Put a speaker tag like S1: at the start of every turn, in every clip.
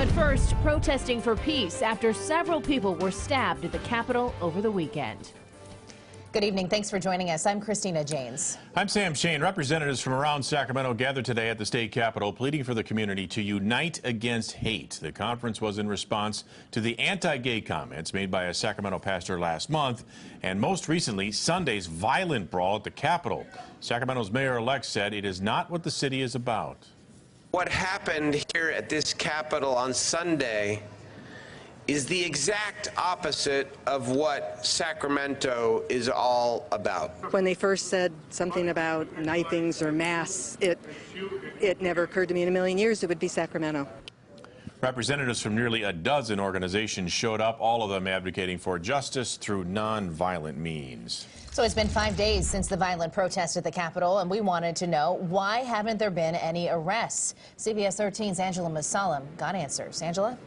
S1: But first, protesting for peace after several people were stabbed at the Capitol over the weekend.
S2: Good evening. Thanks for joining us. I'm Christina Janes.
S3: I'm Sam Shane. Representatives from around Sacramento gathered today at the state capitol pleading for the community to unite against hate. The conference was in response to the anti-gay comments made by a Sacramento pastor last month and most recently Sunday's violent brawl at the Capitol. Sacramento's mayor-elect said it is not what the city is about.
S4: What happened here at this Capitol on Sunday is the exact opposite of what Sacramento is all about.
S5: When they first said something about knifings or masks, it never occurred to me in a million years it would be Sacramento.
S3: Representatives from nearly a dozen organizations showed up, all of them advocating for justice through non-violent means.
S2: So it's been 5 days since the violent protest at the Capitol, and we wanted to know, why haven't there been any arrests? CBS 13's Angela Masalam got answers. Angela?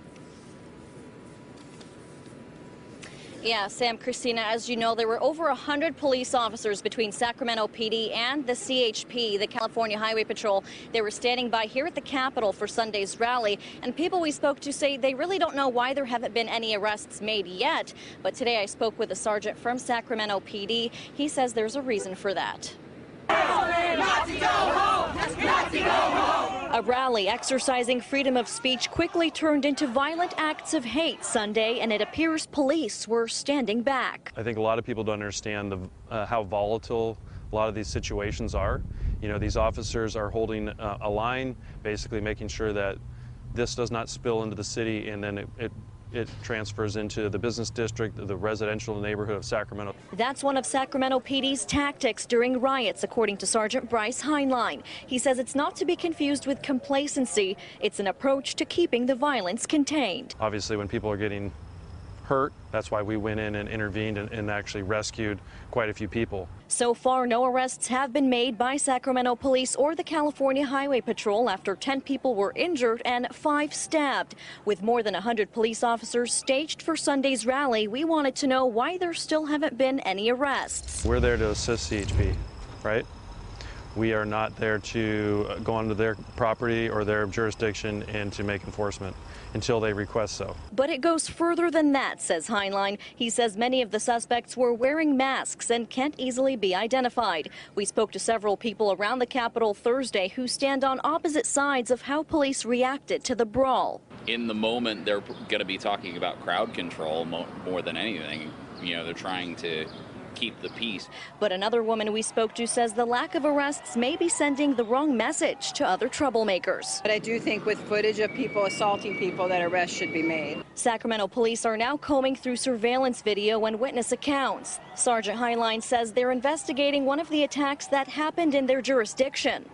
S6: Yeah, Sam, Christina, as you know, there were over 100 police officers between Sacramento PD and the CHP, the California Highway Patrol. They were standing by here at the Capitol for Sunday's rally, and people we spoke to say they really don't know why there haven't been any arrests made yet. But today I spoke with a sergeant from Sacramento PD. He says there's a reason for that.
S7: Nazi, go home! Nazi, go home!
S6: A rally exercising freedom of speech quickly turned into violent acts of hate Sunday, and it appears police were standing back.
S8: I think a lot of people don't understand how volatile a lot of these situations are. You know, these officers are holding a line, basically making sure that this does not spill into the city, and then it transfers into the business district, the residential neighborhood of Sacramento.
S6: That's one of Sacramento PD's tactics during riots, according to Sergeant Bryce Heinlein. He says it's not to be confused with complacency. It's an approach to keeping the violence contained.
S8: Obviously, when people are getting hurt, that's why we went in and intervened and actually rescued quite a few people.
S6: So far, no arrests have been made by Sacramento police or the California Highway Patrol after 10 people were injured and 5 stabbed. With more than 100 police officers staged for Sunday's rally, we wanted to know why there still haven't been any arrests.
S8: We're there to assist CHP, right? We are not there to go onto their property or their jurisdiction and to make enforcement until they request so.
S6: But it goes further than that, says Heinlein. He says many of the suspects were wearing masks and can't easily be identified. We spoke to several people around the Capitol Thursday who stand on opposite sides of how police reacted to the brawl.
S9: In the moment, they're going to be talking about crowd control more than anything. You know, they're trying to keep the peace.
S6: But another woman we spoke to says the lack of arrests may be sending the wrong message to other troublemakers.
S5: But I do think with footage of people assaulting people that arrests should be made.
S6: Sacramento police are now combing through surveillance video and witness accounts. Sergeant Heinlein says they're investigating one of the attacks that happened in their jurisdiction.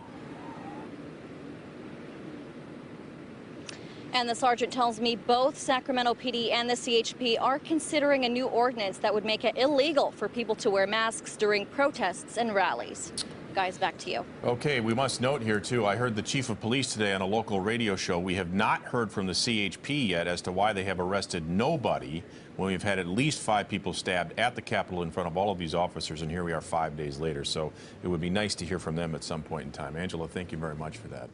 S6: And the sergeant tells me both Sacramento PD and the CHP are considering a new ordinance that would make it illegal for people to wear masks during protests and rallies. Guys, back to you.
S3: Okay, we must note here, too, I heard the chief of police today on a local radio show. We have not heard from the CHP yet as to why they have arrested nobody when we've had at least 5 people stabbed at the Capitol in front of all of these officers, and here we are 5 days later. So it would be nice to hear from them at some point in time. Angela, thank you very much for that.